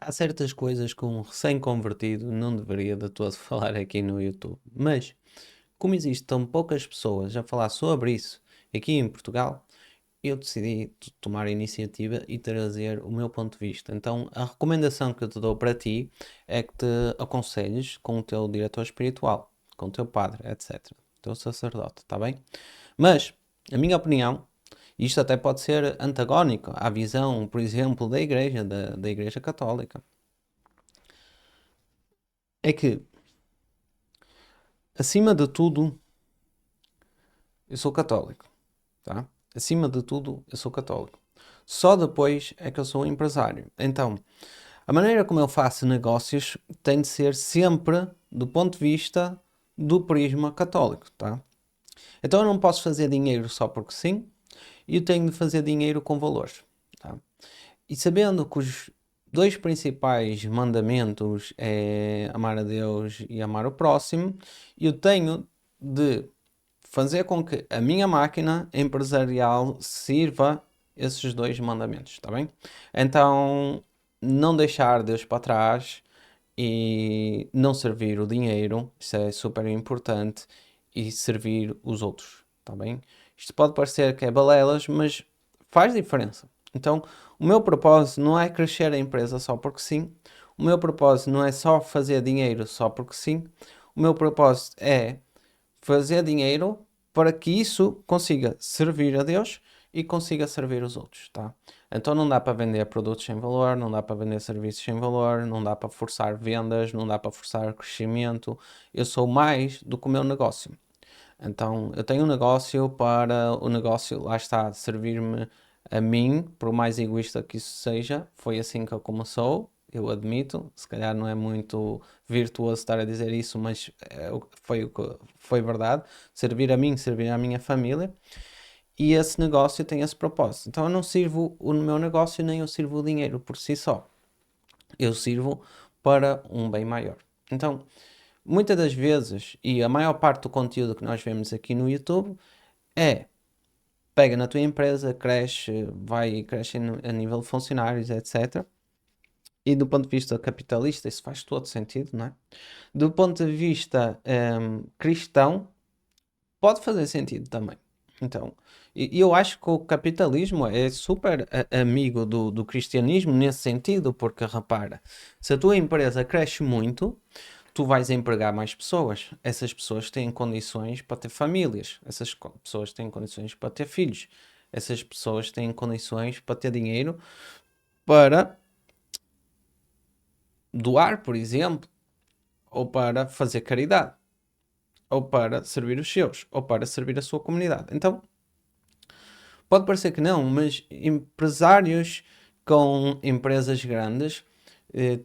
Há certas coisas que um recém-convertido não deveria de todo falar aqui no YouTube. Mas, como existem tão poucas pessoas a falar sobre isso aqui em Portugal, eu decidi tomar a iniciativa e trazer o meu ponto de vista. Então, a recomendação que eu te dou para ti é que te aconselhes com o teu diretor espiritual, com o teu padre, etc. O teu sacerdote, está bem? Mas, a minha opinião, isto até pode ser antagónico à visão, por exemplo, da Igreja, da Igreja Católica. É que, acima de tudo, eu sou católico, tá? Acima de tudo, eu sou católico. Só depois é que eu sou um empresário. Então, a maneira como eu faço negócios tem de ser sempre do ponto de vista do prisma católico, tá? Então eu não posso fazer dinheiro só porque sim, e eu tenho de fazer dinheiro com valores, tá? E sabendo que os dois principais mandamentos é amar a Deus e amar o próximo, eu tenho de fazer com que a minha máquina empresarial sirva esses dois mandamentos, está bem? Então, não deixar Deus para trás e não servir o dinheiro, isso é super importante, e servir os outros, está bem? Isto pode parecer que é balelas, mas faz diferença. Então, o meu propósito não é crescer a empresa só porque sim, o meu propósito não é só fazer dinheiro só porque sim, o meu propósito é fazer dinheiro para que isso consiga servir a Deus e consiga servir os outros, tá? Então não dá para vender produtos sem valor, não dá para vender serviços sem valor, não dá para forçar vendas, não dá para forçar crescimento. Eu sou mais do que o meu negócio. Então eu tenho um negócio para o negócio, lá está, servir-me a mim, por mais egoísta que isso seja. Foi assim que eu começou, eu admito. Se calhar não é muito virtuoso estar a dizer isso, mas foi o que foi verdade. Servir a mim, servir à minha família. E esse negócio tem esse propósito. Então eu não sirvo o meu negócio nem eu sirvo o dinheiro por si só. Eu sirvo para um bem maior. Então, muitas das vezes, e a maior parte do conteúdo que nós vemos aqui no YouTube é pega na tua empresa, cresce, vai cresce a nível de funcionários, etc. E do ponto de vista capitalista, isso faz todo sentido, não é? Do ponto de vista cristão, pode fazer sentido também. Então, e eu acho que o capitalismo é super amigo do cristianismo nesse sentido, porque repara, se a tua empresa cresce muito, tu vais empregar mais pessoas. Essas pessoas têm condições para ter famílias. Essas pessoas têm condições para ter filhos. Essas pessoas têm condições para ter dinheiro para doar, por exemplo, ou para fazer caridade, ou para servir os seus, ou para servir a sua comunidade. Então, pode parecer que não, mas empresários com empresas grandes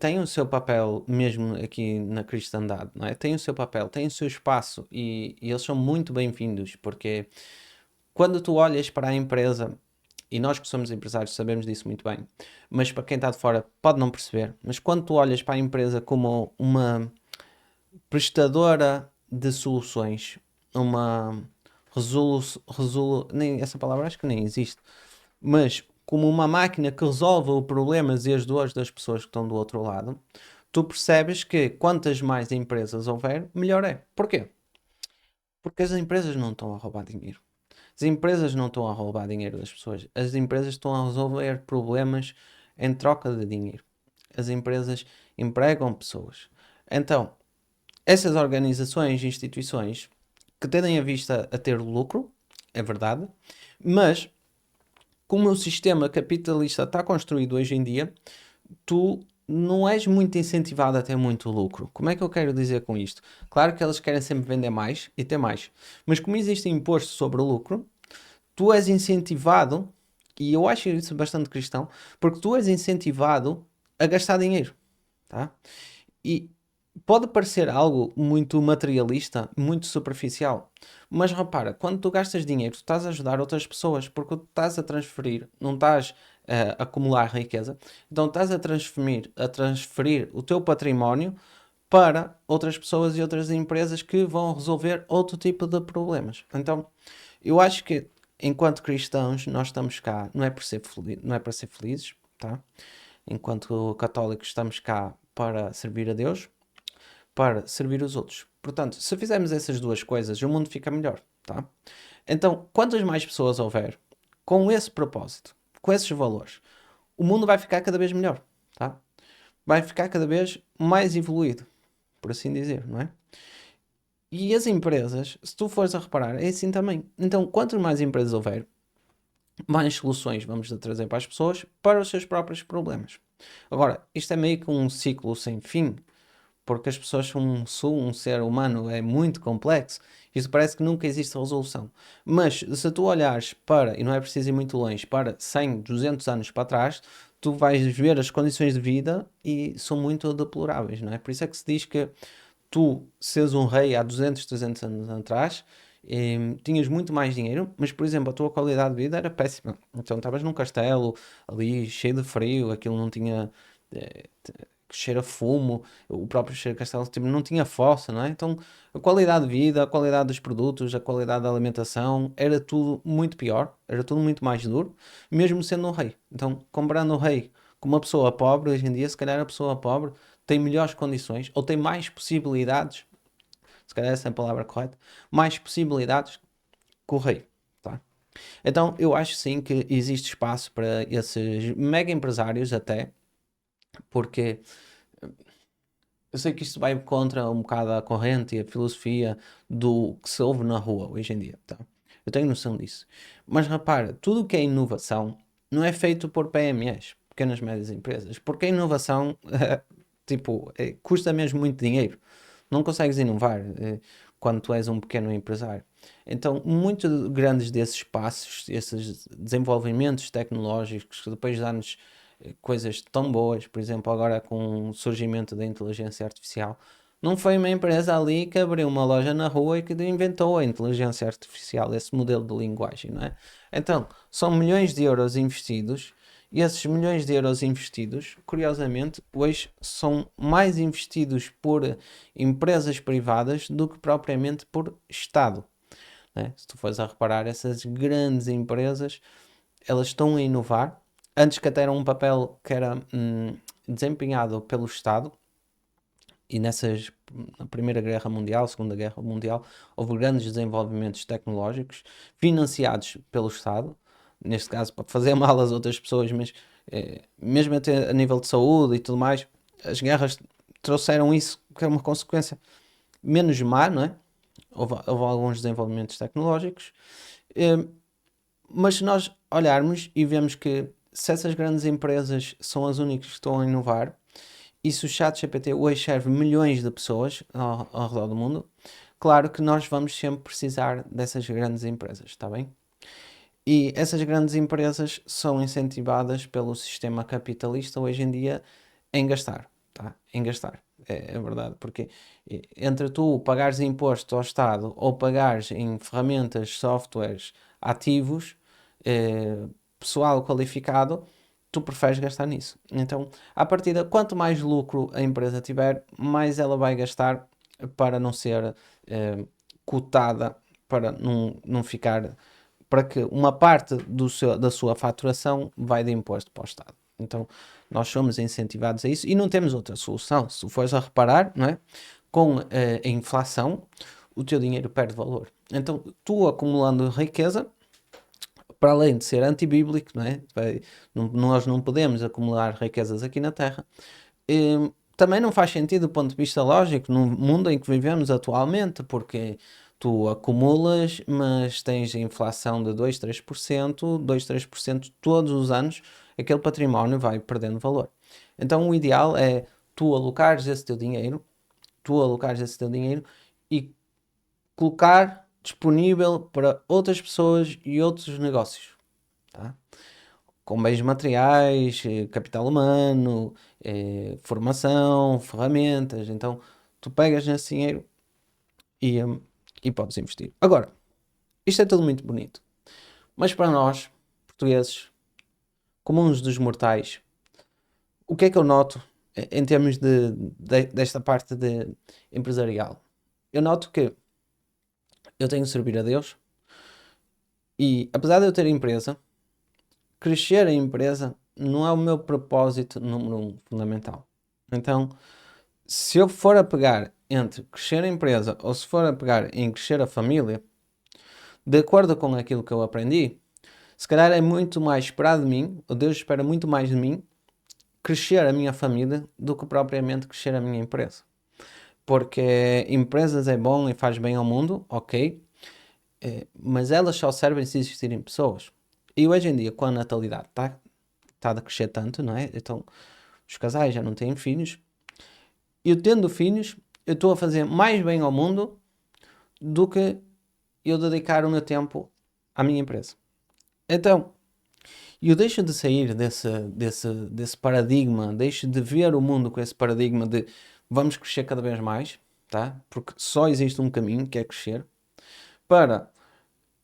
têm o seu papel mesmo aqui na cristandade, não é? Têm o seu papel, têm o seu espaço e eles são muito bem-vindos, porque quando tu olhas para a empresa, e nós que somos empresários sabemos disso muito bem, mas para quem está de fora pode não perceber, mas quando tu olhas para a empresa como uma prestadora de soluções, uma nem, essa palavra acho que nem existe, mas como uma máquina que resolve os problemas e as dores das pessoas que estão do outro lado, tu percebes que quantas mais empresas houver, melhor é. Porquê? Porque as empresas não estão a roubar dinheiro. As empresas não estão a roubar dinheiro das pessoas. As empresas estão a resolver problemas em troca de dinheiro. As empresas empregam pessoas. Então, essas organizações e instituições que tendem a vista a ter lucro, é verdade, mas como o sistema capitalista está construído hoje em dia, tu não és muito incentivado a ter muito lucro. Como é que eu quero dizer com isto? Claro que elas querem sempre vender mais e ter mais, mas como existe imposto sobre o lucro, tu és incentivado, e eu acho isso bastante cristão, porque tu és incentivado a gastar dinheiro, tá? E pode parecer algo muito materialista, muito superficial, mas repara, quando tu gastas dinheiro, tu estás a ajudar outras pessoas, porque tu estás a transferir, não estás a acumular riqueza, então estás a transferir o teu património para outras pessoas e outras empresas que vão resolver outro tipo de problemas. Então, eu acho que enquanto cristãos nós estamos cá, não é por ser não é para ser felizes, tá? enquanto católicos estamos cá para servir a Deus, para servir os outros. Portanto, se fizermos essas duas coisas, o mundo fica melhor, tá? Então, quantas mais pessoas houver com esse propósito, com esses valores, o mundo vai ficar cada vez melhor, tá? Vai ficar cada vez mais evoluído, por assim dizer, não é? E as empresas, se tu fores a reparar, é assim também. Então, quantas mais empresas houver, mais soluções vamos trazer para as pessoas para os seus próprios problemas. Agora, isto é meio que um ciclo sem fim, porque as pessoas são um ser humano é muito complexo, isto parece que nunca existe resolução. Mas se tu olhares para, e não é preciso ir muito longe, para 100, 200 anos para trás, tu vais ver as condições de vida e são muito deploráveis, não é? Por isso é que se diz que tu seres um rei há 200, 300 anos atrás, tinhas muito mais dinheiro, mas, por exemplo, a tua qualidade de vida era péssima. Então, estavas num castelo ali, cheio de frio, aquilo não tinha... que cheira a fumo, o próprio cheiro de castelo tipo, não tinha fossa, não é? Então, a qualidade de vida, a qualidade dos produtos, a qualidade da alimentação, era tudo muito pior, era tudo muito mais duro, mesmo sendo um rei. Então, comparando o rei com uma pessoa pobre, hoje em dia, se calhar a pessoa pobre tem melhores condições, ou tem mais possibilidades, se calhar essa é a palavra correta, mais possibilidades que o rei, tá? Então, eu acho sim que existe espaço para esses mega empresários até, porque eu sei que isto vai contra um bocado a corrente e a filosofia do que se ouve na rua hoje em dia, tá? Eu tenho noção disso. Mas repara, tudo o que é inovação não é feito por PMEs, pequenas e médias empresas, porque a inovação, tipo, custa mesmo muito dinheiro. Não consegues inovar, quando tu és um pequeno empresário. Então, muitos grandes desses passos, esses desenvolvimentos tecnológicos que depois dão-nos coisas tão boas, por exemplo, agora com o surgimento da inteligência artificial, não foi uma empresa ali que abriu uma loja na rua e que inventou a inteligência artificial, esse modelo de linguagem, não é? Então, são milhões de euros investidos e esses milhões de euros investidos, curiosamente, hoje são mais investidos por empresas privadas do que propriamente por Estado, né? Se tu fores a reparar, essas grandes empresas, elas estão a inovar, antes que até era um papel que era desempenhado pelo Estado, e na Primeira Guerra Mundial, Segunda Guerra Mundial, houve grandes desenvolvimentos tecnológicos financiados pelo Estado, neste caso para fazer mal às outras pessoas, mas mesmo até a nível de saúde e tudo mais, as guerras trouxeram isso, que é uma consequência menos má, não é? Houve alguns desenvolvimentos tecnológicos, eh, mas se nós olharmos e vemos que se essas grandes empresas são as únicas que estão a inovar, e se o ChatGPT hoje serve milhões de pessoas ao redor do mundo, claro que nós vamos sempre precisar dessas grandes empresas, está bem? E essas grandes empresas são incentivadas pelo sistema capitalista hoje em dia em gastar, tá? Em gastar. É verdade, porque entre tu pagares imposto ao Estado ou pagares em ferramentas, softwares, ativos, pessoal qualificado, tu preferes gastar nisso. Então, à partida, quanto mais lucro a empresa tiver, mais ela vai gastar para não ser cotada, para não ficar, para que uma parte da sua faturação vai de imposto para o Estado. Então, nós somos incentivados a isso e não temos outra solução. Se fores a reparar, não é? Com a inflação, o teu dinheiro perde valor. Então, tu acumulando riqueza, para além de ser antibíblico, não é? Nós não podemos acumular riquezas aqui na Terra. Também não faz sentido do ponto de vista lógico no mundo em que vivemos atualmente, porque tu acumulas, mas tens inflação de 2, 3%, 2, 3% todos os anos, aquele património vai perdendo valor. Então o ideal é tu alocares esse teu dinheiro, e colocar disponível para outras pessoas e outros negócios, tá? Com bens materiais, capital humano, formação, ferramentas. Então, tu pegas nesse dinheiro e podes investir. Agora, isto é tudo muito bonito, mas para nós, portugueses, comuns dos mortais, o que é que eu noto em termos desta parte empresarial? Eu noto que eu tenho de servir a Deus e, apesar de eu ter empresa, crescer a empresa não é o meu propósito número um fundamental. Então, se eu for a pegar entre crescer a empresa ou se for a pegar em crescer a família, de acordo com aquilo que eu aprendi, se calhar é muito mais esperado de mim, ou Deus espera muito mais de mim, crescer a minha família do que propriamente crescer a minha empresa. Porque empresas é bom e faz bem ao mundo, ok, mas elas só servem se existirem pessoas. E hoje em dia, com a natalidade está a crescer tanto, não é? Então, os casais já não têm filhos. Eu tendo filhos, eu estou a fazer mais bem ao mundo do que eu dedicar o meu tempo à minha empresa. Então, eu deixo de sair desse paradigma, deixo de ver o mundo com esse paradigma de vamos crescer cada vez mais, tá? Porque só existe um caminho, que é crescer, para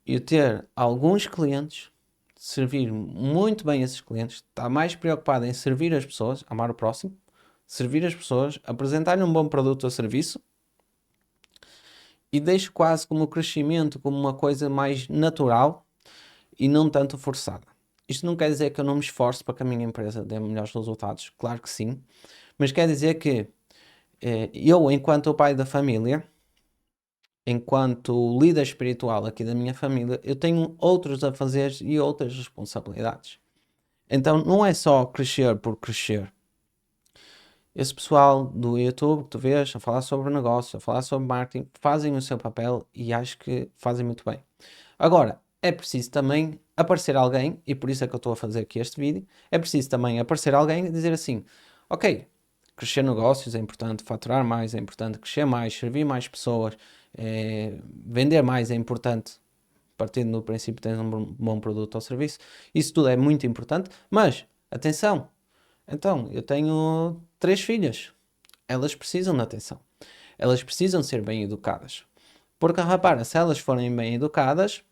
eu ter alguns clientes, servir muito bem esses clientes, estar mais preocupado em servir as pessoas, amar o próximo, servir as pessoas, apresentar-lhe um bom produto ou serviço, e deixo quase como o crescimento como uma coisa mais natural e não tanto forçada. Isto não quer dizer que eu não me esforce para que a minha empresa dê melhores resultados, claro que sim, mas quer dizer que eu, enquanto o pai da família, enquanto líder espiritual aqui da minha família, eu tenho outros afazeres e outras responsabilidades. Então não é só crescer por crescer. Esse pessoal do YouTube que tu vês a falar sobre negócio, a falar sobre marketing, fazem o seu papel e acho que fazem muito bem. Agora, é preciso também aparecer alguém, e por isso é que eu estou a fazer aqui este vídeo, é preciso também aparecer alguém e dizer assim, ok, crescer negócios é importante, faturar mais é importante, crescer mais, servir mais pessoas, vender mais é importante, partindo do princípio que tens um bom produto ou serviço, isso tudo é muito importante, mas, atenção, então, eu tenho 3 filhas, elas precisam de atenção, elas precisam ser bem educadas, porque repara, se elas forem bem educadas,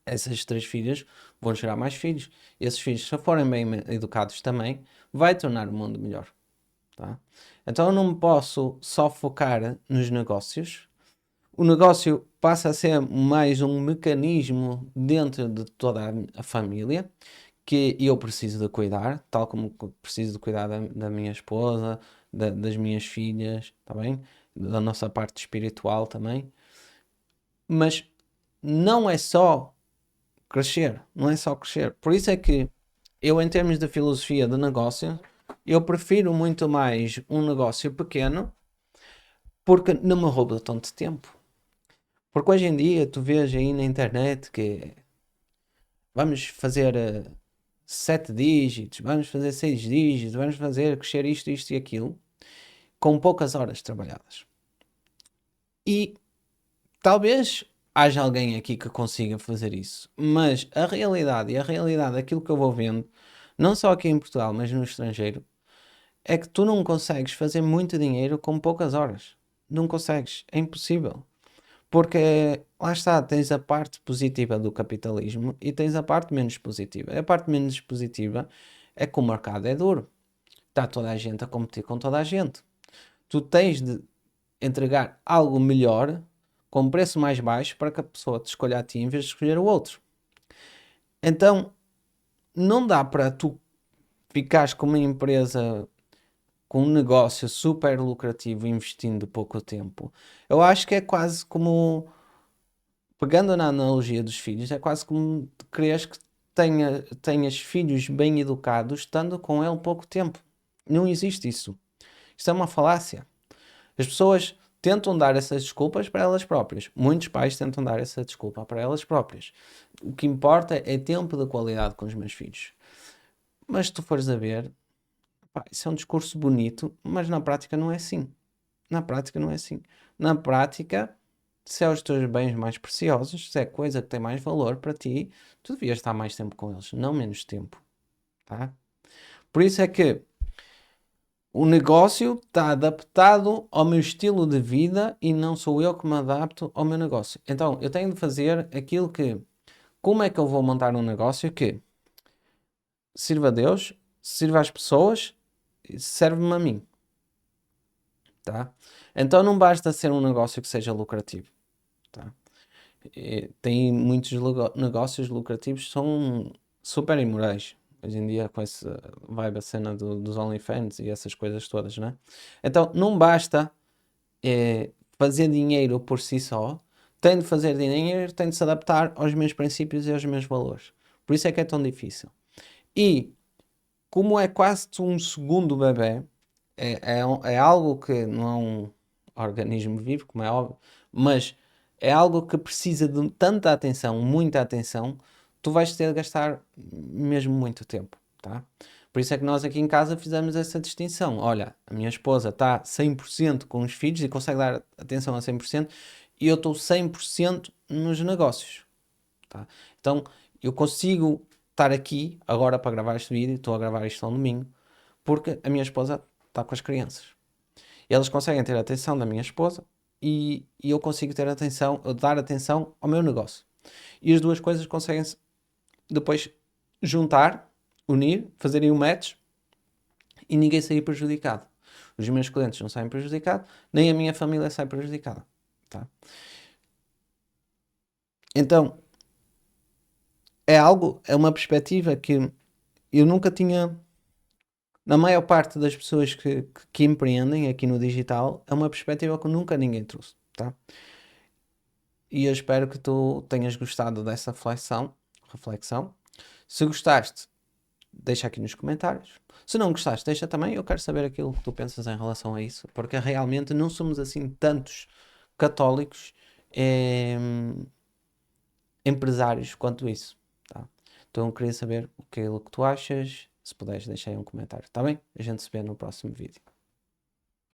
essas 3 filhas vão gerar mais filhos. Esses filhos, se forem bem educados também, vai tornar o mundo melhor. Tá? Então eu não me posso só focar nos negócios. O negócio passa a ser mais um mecanismo dentro de toda a família que eu preciso de cuidar, tal como preciso de cuidar da minha esposa, das minhas filhas, tá bem? Da nossa parte espiritual também. Mas não é só crescer, não é só crescer. Por isso é que eu, em termos de filosofia de negócio, eu prefiro muito mais um negócio pequeno porque não me rouba tanto tempo. Porque hoje em dia tu vês aí na internet que vamos fazer 7 dígitos, vamos fazer 6 dígitos, vamos fazer crescer isto, isto e aquilo, com poucas horas trabalhadas. E talvez haja alguém aqui que consiga fazer isso, mas a realidade e a realidade daquilo que eu vou vendo, não só aqui em Portugal, mas no estrangeiro, é que tu não consegues fazer muito dinheiro com poucas horas. Não consegues, é impossível. Porque lá está, tens a parte positiva do capitalismo e tens a parte menos positiva. A parte menos positiva é que o mercado é duro. Está toda a gente a competir com toda a gente. Tu tens de entregar algo melhor com preço mais baixo para que a pessoa te escolha a ti em vez de escolher o outro. Então, não dá para tu ficares com uma empresa com um negócio super lucrativo investindo pouco tempo. Eu acho que é quase como, pegando na analogia dos filhos, é quase como quereres que tenhas filhos bem educados estando com ele pouco tempo. Não existe isso. Isto é uma falácia. As pessoas tentam dar essas desculpas para elas próprias. Muitos pais tentam dar essa desculpa para elas próprias. O que importa é tempo de qualidade com os meus filhos. Mas se tu fores a ver, pá, isso é um discurso bonito, mas na prática não é assim. Na prática não é assim. Na prática, se é os teus bens mais preciosos, se é coisa que tem mais valor para ti, tu devias estar mais tempo com eles, não menos tempo, tá? Por isso é que o negócio está adaptado ao meu estilo de vida e não sou eu que me adapto ao meu negócio. Então, eu tenho de fazer aquilo que... Como é que eu vou montar um negócio que sirva a Deus, sirva às pessoas e serve-me a mim, tá? Então não basta ser um negócio que seja lucrativo, tá? Tem muitos negócios lucrativos que são super imorais. Hoje em dia com esse vibe a cena dos OnlyFans e essas coisas todas, né? Então não basta fazer dinheiro por si só, tem de fazer dinheiro, tem de se adaptar aos meus princípios e aos meus valores. Por isso é que é tão difícil. E como é quase um segundo bebê, é algo que não é um organismo vivo, como é óbvio, mas é algo que precisa de tanta atenção, muita atenção, tu vais ter de gastar mesmo muito tempo, tá? Por isso é que nós aqui em casa fizemos essa distinção. Olha, a minha esposa está 100% com os filhos e consegue dar atenção a 100% e eu estou 100% nos negócios, tá? Então, eu consigo estar aqui agora para gravar este vídeo, estou a gravar isto ao domingo, porque a minha esposa está com as crianças. Eles conseguem ter a atenção da minha esposa e eu consigo ter atenção, dar atenção ao meu negócio. E as duas coisas conseguem-se depois juntar, unir, fazerem um match e ninguém sair prejudicado. Os meus clientes não saem prejudicados, nem a minha família sai prejudicada. Tá? Então, é uma perspectiva que eu nunca tinha. Na maior parte das pessoas que empreendem aqui no digital, é uma perspectiva que nunca ninguém trouxe, tá? E eu espero que tu tenhas gostado dessa reflexão. Se gostaste, deixa aqui nos comentários. Se não gostaste, deixa também. Eu quero saber aquilo que tu pensas em relação a isso, porque realmente não somos assim tantos católicos empresários quanto isso, tá? Então eu queria saber aquilo que tu achas. Se puderes, deixa aí um comentário, tá bem? A gente se vê no próximo vídeo.